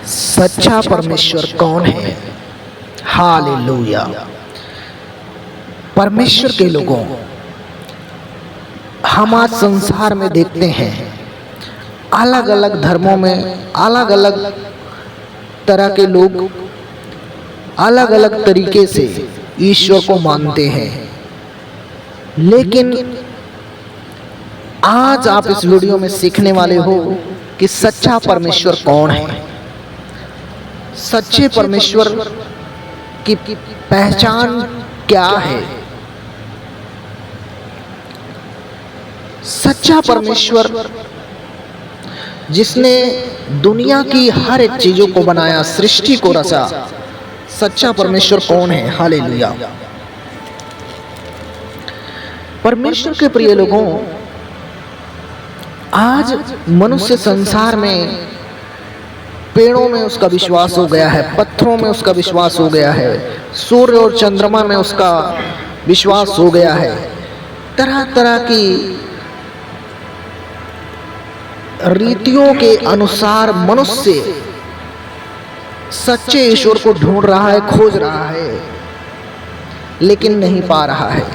सच्चा परमेश्वर कौन है? हालेलुया। परमेश्वर के लोगों, हम आज संसार में देखते हैं अलग अलग धर्मों में अलग अलग तरह के लोग अलग अलग तरीके से ईश्वर को मानते हैं। लेकिन आज आप इस वीडियो में सीखने वाले हो कि सच्चा परमेश्वर कौन है। सच्चे परमेश्वर की पहचान क्या है? सच्चा परमेश्वर जिसने दुनिया की हर एक चीजों को बनाया, सृष्टि को रचा, सच्चा परमेश्वर कौन है? हालेलुया। परमेश्वर के प्रिय लोगों, आज मनुष्य संसार में पेड़ों में उसका विश्वास हो गया है, पत्थरों में उसका विश्वास हो गया है, सूर्य और चंद्रमा में उसका विश्वास हो गया है। तरह तरह की रीतियों के अनुसार मनुष्य सच्चे ईश्वर को ढूंढ रहा है, खोज रहा है, लेकिन नहीं पा रहा है।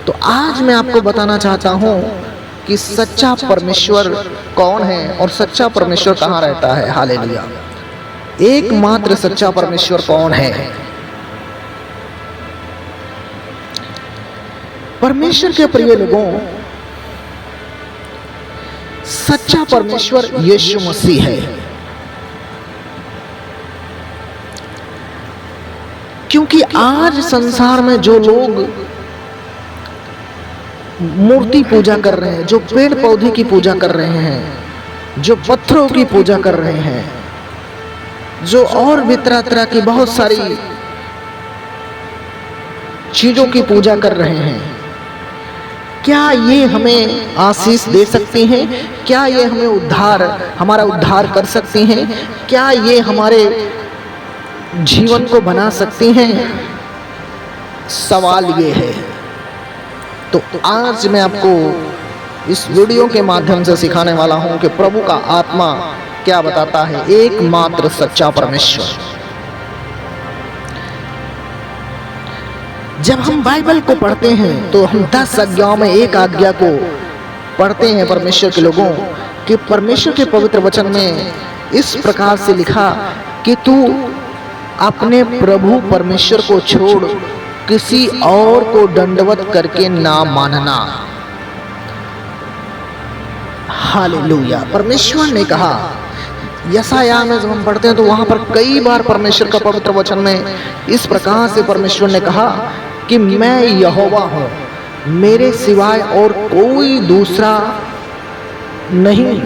तो आज मैं आपको बताना चाहता हूं कि सच्चा परमेश्वर कौन है और सच्चा परमेश्वर कहां रहता है। हालेलुया। एकमात्र सच्चा परमेश्वर कौन है? परमेश्वर के प्रिय लोगों, सच्चा परमेश्वर यीशु मसीह है। क्योंकि आज संसार में जो लोग मूर्ति पूजा कर रहे हैं, जो पेड़ पौधे की पूजा कर रहे हैं, जो पत्थरों की पूजा कर रहे हैं, जो और भी तरह तरह की बहुत सारी चीजों की पूजा कर रहे हैं, क्या ये हमें आशीष दे सकती हैं? क्या ये हमें हमारा उद्धार कर सकती हैं? क्या ये हमारे जीवन को बना सकती हैं? सवाल ये है। तो आज मैं आपको इस वीडियो के माध्यम से सिखाने वाला हूं कि प्रभु का आत्मा क्या बताता है। एकमात्र सच्चा परमेश्वर। जब हम बाइबल को पढ़ते हैं तो हम 10 आज्ञाओं में एक आज्ञा को पढ़ते हैं परमेश्वर के लोगों, कि परमेश्वर के पवित्र वचन में इस प्रकार से लिखा कि तू अपने प्रभु परमेश्वर को छोड़ किसी और को दंडवत करके ना मानना। हालेलुया। परमेश्वर ने कहा, यशायाह में जब हम पढ़ते हैं तो वहां पर कई बार परमेश्वर का पवित्र वचन में इस प्रकार से परमेश्वर ने कहा कि मैं यहोवा हूं, मेरे सिवाय और कोई दूसरा नहीं,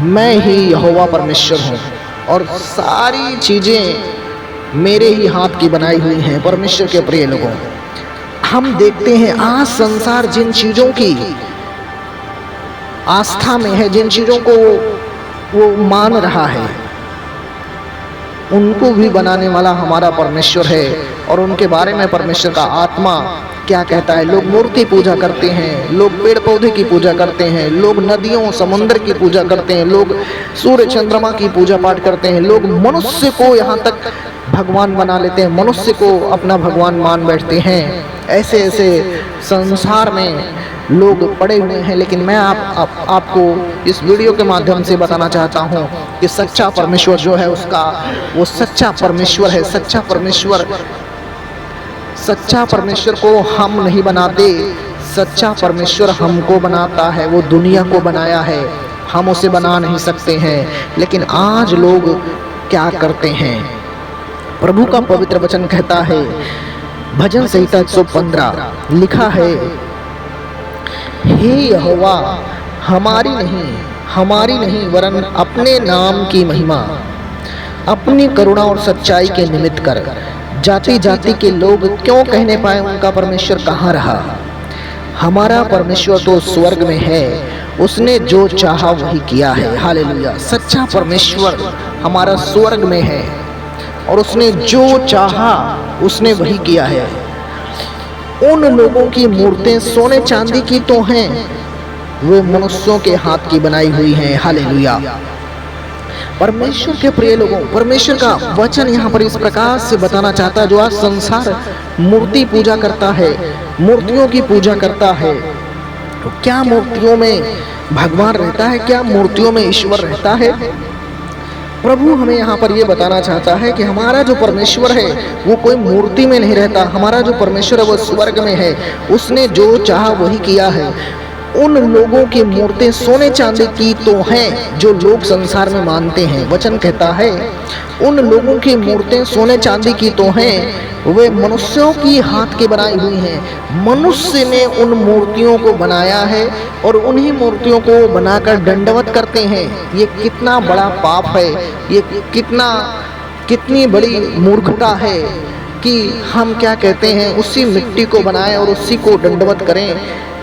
मैं ही यहोवा परमेश्वर हूं और सारी चीजें मेरे ही हाथ की बनाई हुई हैं। परमेश्वर के प्रिय लोगों, हम देखते हैं आज संसार जिन चीजों की आस्था में है, जिन चीजों को वो मान रहा है, उनको भी बनाने वाला हमारा परमेश्वर है। और उनके बारे में परमेश्वर का आत्मा क्या कहता है? लोग मूर्ति पूजा करते हैं, लोग पेड़ पौधे की पूजा करते हैं, लोग नदियों समुद्र की पूजा करते हैं, लोग सूर्य चंद्रमा की पूजा पाठ करते हैं, लोग मनुष्य को यहाँ तक भगवान बना लेते हैं, मनुष्य को अपना भगवान मान बैठते हैं। ऐसे ऐसे संसार में लोग पड़े हुए हैं। लेकिन मैं आपको इस वीडियो के माध्यम से बताना चाहता हूं कि सच्चा परमेश्वर जो है उसका वो सच्चा परमेश्वर है। सच्चा परमेश्वर को हम नहीं बनाते, सच्चा परमेश्वर हमको बनाता है। वो दुनिया को बनाया है, हम उसे बना नहीं सकते हैं। लेकिन आज लोग क्या करते हैं? प्रभु का पवित्र वचन कहता है, भजन संहिता 115 लिखा है, हे यहोवा, हमारी नहीं वरन अपने नाम की महिमा अपनी करुणा और सच्चाई के निमित्त कर। जाति जाति के लोग क्यों कहने पाए उनका परमेश्वर कहाँ रहा? हमारा परमेश्वर तो स्वर्ग में है, उसने जो चाहा वही किया है। हालेलुया। सच्चा परमेश्वर हमारा स्वर्ग में है और उसने जो चाहा उसने वही किया है। उन लोगों की मूर्तें सोने चांदी की तो हैं, वो मनुष्यों के हाथ की बनाई हुई हैं। हालेलुया। परमेश्वर के प्रिय लोगों, परमेश्वर का वचन यहाँ पर इस प्रकार से बताना चाहता है, जो आज संसार मूर्ति पूजा करता है, मूर्तियों की पूजा करता है। तो क्या मूर्तियों में भगवान रहता है? क्या मूर्तियों में ईश्वर रहता है? प्रभु हमें यहाँ पर ये बताना चाहता है कि हमारा जो परमेश्वर है वो कोई मूर्ति में नहीं रहता। हमारा जो परमेश्वर है वो स्वर्ग में है। उसने जो चाहा वही किया है। उन लोगों की मूर्तें सोने चांदी की तो हैं जो लोग संसार में मानते हैं। वचन कहता है उन लोगों की मूर्तें सोने चांदी की तो हैं, वे मनुष्यों की हाथ की बनाई हुई हैं। मनुष्य ने उन मूर्तियों को बनाया है और उन्हीं मूर्तियों को बनाकर दंडवत करते हैं। ये कितना बड़ा पाप है, ये कितनी बड़ी मूर्खता है कि हम क्या कहते हैं, उसी मिट्टी को बनाएं और उसी को दंडवत करें।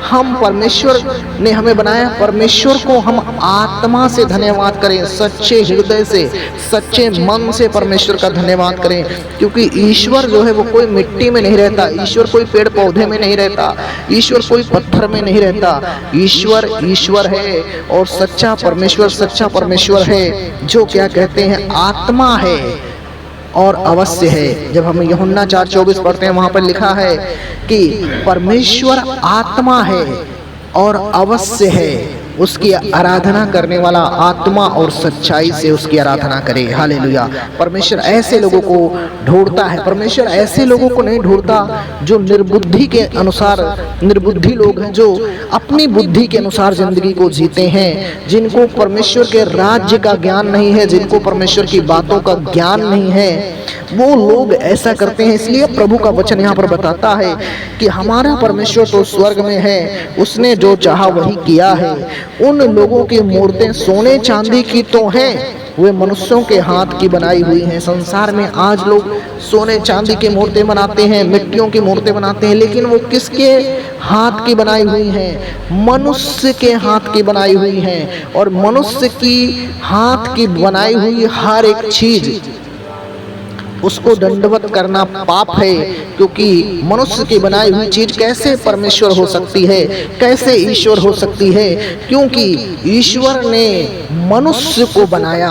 हम परमेश्वर ने हमें बनाया, परमेश्वर को हम आत्मा से धन्यवाद करें, सच्चे हृदय से, सच्चे मन से परमेश्वर का धन्यवाद करें। क्योंकि ईश्वर जो है वो कोई मिट्टी में नहीं रहता, ईश्वर कोई पेड़ पौधे में नहीं रहता, ईश्वर कोई पत्थर में नहीं रहता। ईश्वर ईश्वर है और सच्चा परमेश्वर है, जो क्या कहते हैं आत्मा है और अवश्य है। जब हम यूहन्ना 4:24 पढ़ते हैं, वहां पर लिखा है कि परमेश्वर आत्मा है और अवश्य है, उसकी आराधना करने वाला आत्मा और सच्चाई से उसकी आराधना करे। हालेलुया। परमेश्वर ऐसे लोगों को ढूंढता है। परमेश्वर ऐसे लोगों को नहीं ढूंढता जो निर्बुद्धि के अनुसार, निर्बुद्धि लोग हैं जो अपनी बुद्धि के अनुसार जिंदगी को जीते हैं, जिनको परमेश्वर के राज्य का ज्ञान नहीं है, जिनको परमेश्वर की बातों का ज्ञान नहीं है, वो लोग ऐसा करते हैं। इसलिए प्रभु का वचन यहाँ पर बताता है कि हमारा परमेश्वर तो स्वर्ग में है, उसने जो चाहा वही किया है। उन लोगों की मूर्तें सोने चांदी की तो हैं, वे मनुष्यों के हाथ की बनाई हुई हैं। संसार में आज लोग सोने चांदी की मूर्तें बनाते हैं, मिट्टियों की मूर्तें बनाते हैं, लेकिन वो किसके हाथ की बनाई हुई हैं? मनुष्य के हाथ की बनाई हुई हैं। और मनुष्य की हाथ की बनाई हुई हर एक चीज उसको दंडवत करना पाप है। क्योंकि मनुष्य की बनाई हुई चीज कैसे परमेश्वर हो सकती है, कैसे ईश्वर हो सकती है? क्योंकि ईश्वर ने मनुष्य को बनाया,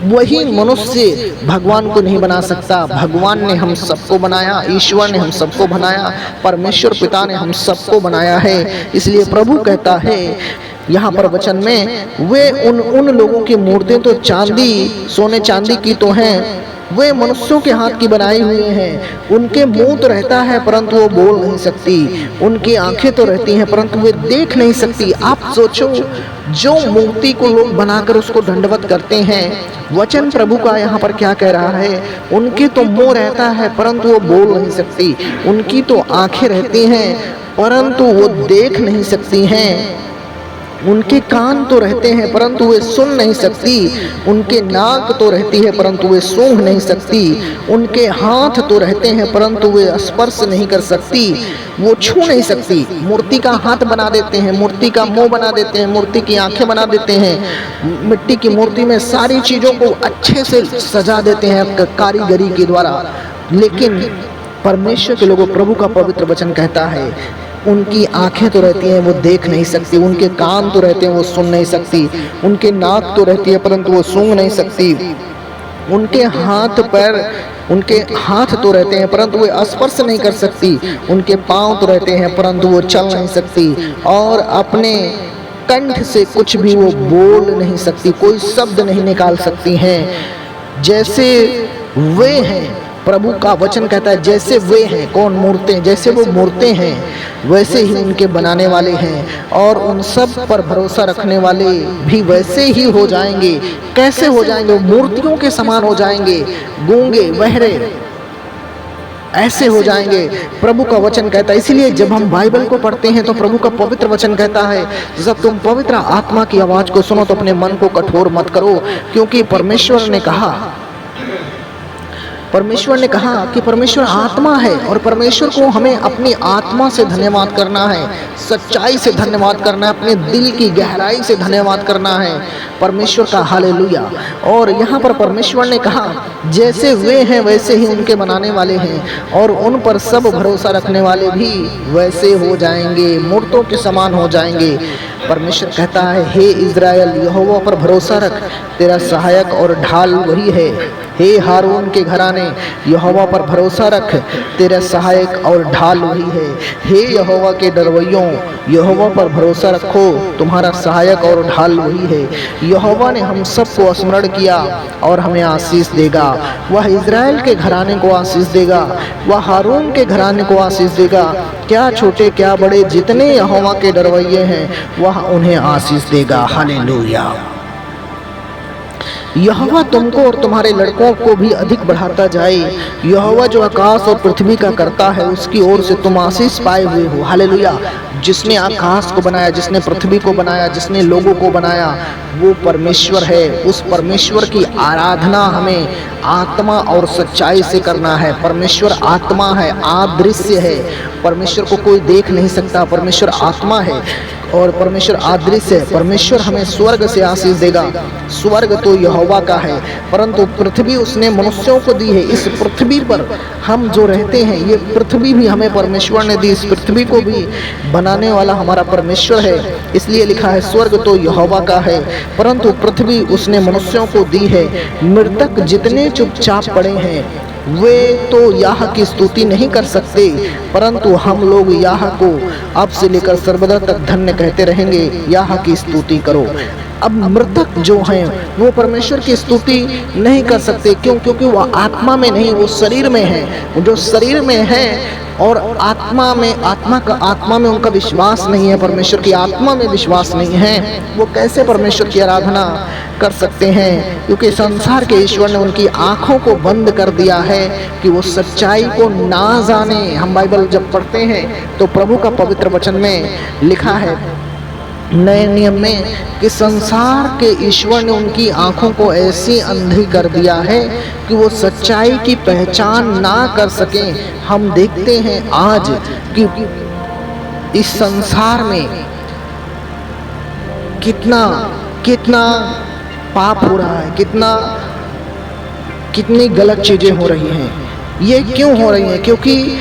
वही मनुष्य भगवान को नहीं बना सकता। भगवान ने हम सबको बनाया, ईश्वर ने हम सबको बनाया, परमेश्वर पिता ने हम सबको बनाया है। इसलिए प्रभु कहता है यहाँ पर वचन में, वे उन लोगों की मूर्तें तो सोने चांदी की तो हैं, वे मनुष्यों के हाथ की बनाई हुई हैं। उनके मुंह तो रहता है परंतु वो बोल नहीं सकती, उनकी आंखें तो रहती हैं परंतु वे देख नहीं सकती। आप सोचो, जो मूर्ति को लोग बनाकर उसको दंडवत करते हैं, वचन प्रभु का यहाँ पर क्या कह रहा है? उनके तो मुंह रहता है परंतु वो बोल नहीं सकती, उनकी तो आंखें रहती हैं परंतु वो देख नहीं सकती हैं, उनके कान तो रहते हैं परंतु वे सुन नहीं सकती, उनके नाक तो रहती है परंतु वे सूंघ नहीं सकती, उनके हाथ तो रहते हैं परंतु वे स्पर्श नहीं कर सकती, वो छू नहीं सकती। मूर्ति का हाथ बना देते हैं, मूर्ति का मुंह बना देते हैं, मूर्ति की आंखें बना देते हैं, मिट्टी की मूर्ति में सारी चीज़ों को अच्छे से सजा देते हैं कारीगरी के द्वारा। लेकिन परमेश्वर के लोगों, प्रभु का पवित्र वचन कहता है, उनकी आंखें तो रहती हैं वो देख नहीं सकती, उनके कान तो रहते हैं वो सुन नहीं सकती, उनके नाक तो रहती है परंतु वो सूंघ नहीं सकती, उनके हाथ तो रहते हैं परंतु वे स्पर्श नहीं कर सकती, उनके पांव तो रहते हैं परंतु वो चल नहीं सकती, और अपने कंठ से कुछ भी वो बोल नहीं सकती, कोई शब्द नहीं निकाल सकती हैं। जैसे वे हैं, प्रभु का वचन कहता है, जैसे वे हैं, कौन? मूर्तें, जैसे वो मूर्तें हैं वैसे ही उनके बनाने वाले हैं, और उन सब पर भरोसा रखने वाले भी वैसे ही हो जाएंगे। कैसे हो जाएंगे? वो मूर्तियों के समान हो जाएंगे, गूंगे बहरे ऐसे हो जाएंगे। प्रभु का वचन कहता है। इसीलिए जब हम बाइबल को पढ़ते हैं तो प्रभु का पवित्र वचन कहता है, जब तुम पवित्र आत्मा की आवाज को सुनो तो अपने मन को कठोर मत करो, क्योंकि परमेश्वर ने कहा परमेश्वर ने कहा कि परमेश्वर आत्मा है और परमेश्वर को हमें अपनी आत्मा से धन्यवाद करना है, सच्चाई से धन्यवाद करना है, अपने दिल की गहराई से धन्यवाद करना है परमेश्वर का। हालेलुया। और यहाँ पर परमेश्वर ने कहा जैसे वे हैं वैसे ही उनके बनाने वाले हैं और उन पर सब भरोसा रखने वाले भी वैसे हो जाएंगे, मूर्तों के समान हो जाएंगे। परमेश्वर कहता है, हे इज़राइल, यहोवा पर भरोसा रख, तेरा सहायक और ढाल वही है। हे हारून के घराने, यहोवा पर भरोसा रख, तेरा सहायक और ढाल वही है। हे यहोवा के डरवैयों, यहोवा पर भरोसा रखो, तुम्हारा सहायक और ढाल वही है। यहोवा ने हम सबको स्मरण किया और हमें आशीष देगा। वह इज़राइल के घराने को आशीष देगा, वह हारून के घराने को आशीष देगा। क्या छोटे क्या बड़े, जितने यहोवा के डरवैये हैं वह उन्हें आशीष देगा। हालेलुया। यहोवा तुमको और तुम्हारे लड़कों को भी अधिक बढ़ाता जाए। यहोवा जो आकाश और पृथ्वी का करता है, उसकी ओर से तुम आशीष पाए हुए हो। हालेलुया। जिसने आकाश को बनाया, जिसने पृथ्वी को बनाया, जिसने लोगों को बनाया, वो परमेश्वर है। उस परमेश्वर की आराधना हमें आत्मा और सच्चाई से करना है। परमेश्वर आत्मा है, अदृश्य है, परमेश्वर को कोई देख नहीं सकता। परमेश्वर आत्मा है और परमेश्वर अदृश्य है। परमेश्वर हमें स्वर्ग से आशीष देगा। स्वर्ग तो यहोवा का है, परंतु पृथ्वी उसने मनुष्यों को दी है। इस पृथ्वी पर हम जो रहते हैं, ये पृथ्वी भी हमें परमेश्वर ने दी। इस पृथ्वी को भी बनाने वाला हमारा परमेश्वर है। इसलिए लिखा है, स्वर्ग तो यहोवा का है, परंतु पृथ्वी उसने मनुष्यों को दी है। मृतक जितने चुपचाप पड़े हैं वे तो याह की स्तुति नहीं कर सकते, परंतु हम लोग याह को अब से लेकर सर्वदा तक धन्य कहते रहेंगे। याह की स्तुति करो। अब मृतक जो हैं वो परमेश्वर की स्तुति नहीं कर सकते। क्यों? क्योंकि वो आत्मा में नहीं, वो शरीर में है। जो शरीर में है और आत्मा में उनका विश्वास नहीं है, परमेश्वर की आत्मा में विश्वास नहीं है, वो कैसे परमेश्वर की आराधना कर सकते हैं? क्योंकि संसार के ईश्वर ने उनकी आंखों को बंद कर दिया है कि वो सच्चाई को ना जाने। हम बाइबल जब पढ़ते हैं तो प्रभु का पवित्र वचन में लिखा है नए नियम में कि संसार के ईश्वर ने उनकी आंखों को ऐसी अंधी कर दिया है कि वो सच्चाई की पहचान ना कर सकें। हम देखते हैं आज कि इस संसार में कितना पाप हो रहा है, कितनी गलत चीजें हो रही हैं। ये क्यों हो रही हैं? क्योंकि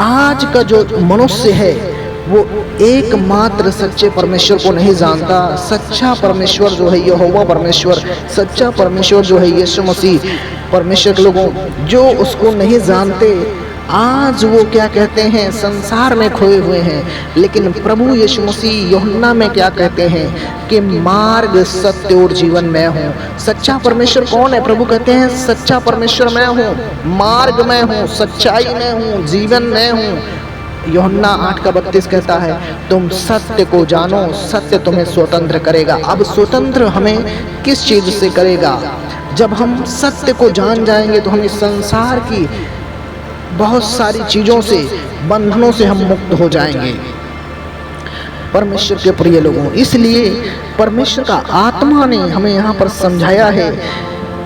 आज का जो मनुष्य है वो एकमात्र सच्चे परमेश्वर को नहीं जानता। सच्चा परमेश्वर जो है यहोवा परमेश्वर, सच्चा परमेश्वर जो है यीशु मसीह परमेश्वर के लोगों जो उसको नहीं जानते, आज वो क्या कहते हैं? संसार में खोए हुए हैं। लेकिन प्रभु यीशु मसीह यूहन्ना में क्या कहते हैं कि मार्ग, सत्य और जीवन मैं हूँ। सच्चा परमेश्वर कौन है? प्रभु कहते हैं सच्चा परमेश्वर मैं हूँ, मार्ग मैं हूँ, सच्चाई मैं हूँ, जीवन मैं हूँ। यूहन्ना 8:32 कहता है, तुम सत्य को जानो, सत्य तुम्हें स्वतंत्र करेगा। अब स्वतंत्र हमें किस चीज से करेगा? जब हम सत्य को जान जाएंगे तो हम इस संसार की बहुत सारी चीजों से, बंधनों से हम मुक्त हो जाएंगे। परमेश्वर के प्रिय लोगों, इसलिए परमेश्वर का आत्मा ने हमें यहाँ पर समझाया है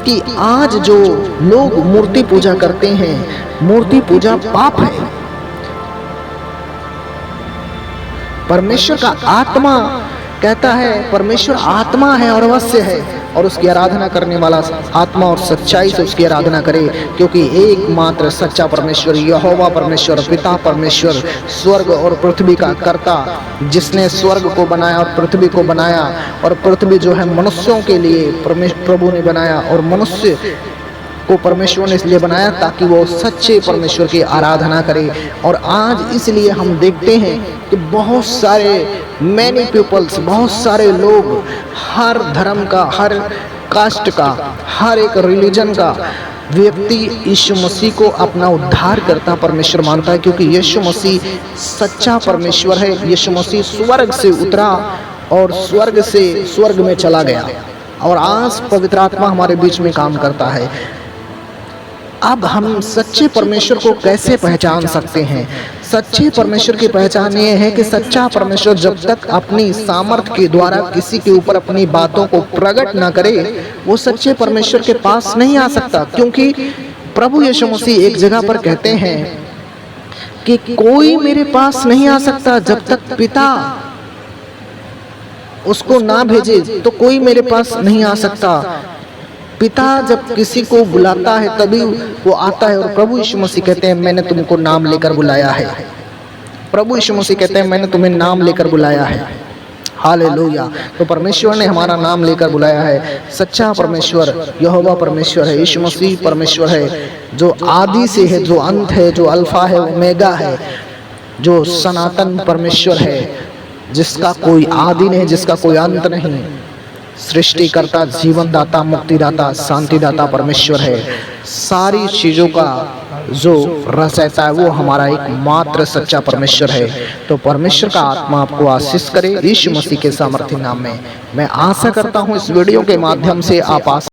कि आज जो लोग मूर्ति पूजा करते हैं, मूर्ति पूजा पाप है। परमेश्वर का आत्मा कहता है, परमेश्वर आत्मा है और अवश्य है, और उसकी आराधना करने वाला आत्मा और सच्चाई से उसकी आराधना करे। क्योंकि एकमात्र सच्चा परमेश्वर यहोवा परमेश्वर, पिता परमेश्वर, स्वर्ग और पृथ्वी का कर्ता, जिसने स्वर्ग को बनाया और पृथ्वी को बनाया, और पृथ्वी जो है मनुष्यों के लिए प्रभु ने बनाया, और मनुष्य को परमेश्वर ने इसलिए बनाया ताकि वो सच्चे परमेश्वर की आराधना करे। और आज इसलिए हम देखते हैं कि बहुत सारे मैनी पीपल्स, बहुत सारे लोग, हर धर्म का, हर कास्ट का, हर एक रिलीजन का व्यक्ति यीशु मसीह को अपना उद्धार करता परमेश्वर मानता है। क्योंकि यीशु मसीह सच्चा परमेश्वर है। यीशु मसीह स्वर्ग से उतरा और स्वर्ग से स्वर्ग में चला गया, और आज पवित्र आत्मा हमारे बीच में काम करता है। अब हम सच्चे परमेश्वर को कैसे पहचान सकते हैं? सच्चे परमेश्वर की पहचान ये है कि सच्चा परमेश्वर जब तक अपनी सामर्थ्य के द्वारा किसी के ऊपर अपनी बातों को प्रकट ना करे, वो सच्चे परमेश्वर के पास नहीं आ सकता। क्योंकि प्रभु यीशु मसीह एक जगह पर कहते हैं कि कोई मेरे पास नहीं आ सकता जब तक पिता उसको ना भेजे, तो कोई मेरे पास नहीं आ सकता। पिता जब किसी को बुलाता है तभी वो आता है। और प्रभु यीशु मसीह कहते हैं मैंने तुमको नाम लेकर बुलाया है। प्रभु यीशु मसीह कहते हैं मैंने तुम्हें नाम लेकर बुलाया है। हालेलुया। तो परमेश्वर ने हमारा नाम लेकर बुलाया है। सच्चा परमेश्वर यहोवा परमेश्वर है, यीशु मसीह परमेश्वर है, जो आदि से है, जो अंत है, जो अल्फा है, ओमेगा है, जो सनातन परमेश्वर है, जिसका कोई आदि नहीं, जिसका कोई अंत नहीं। सृष्टिकर्ता, जीवनदाता, मुक्तिदाता, शांतिदाता परमेश्वर है। सारी चीजों का जो रचयिता है वो हमारा एक मात्र सच्चा परमेश्वर है। तो परमेश्वर का आत्मा आपको आशीष करे यीशु मसीह के सामर्थ्य नाम में। मैं आशा करता हूँ इस वीडियो के माध्यम से आप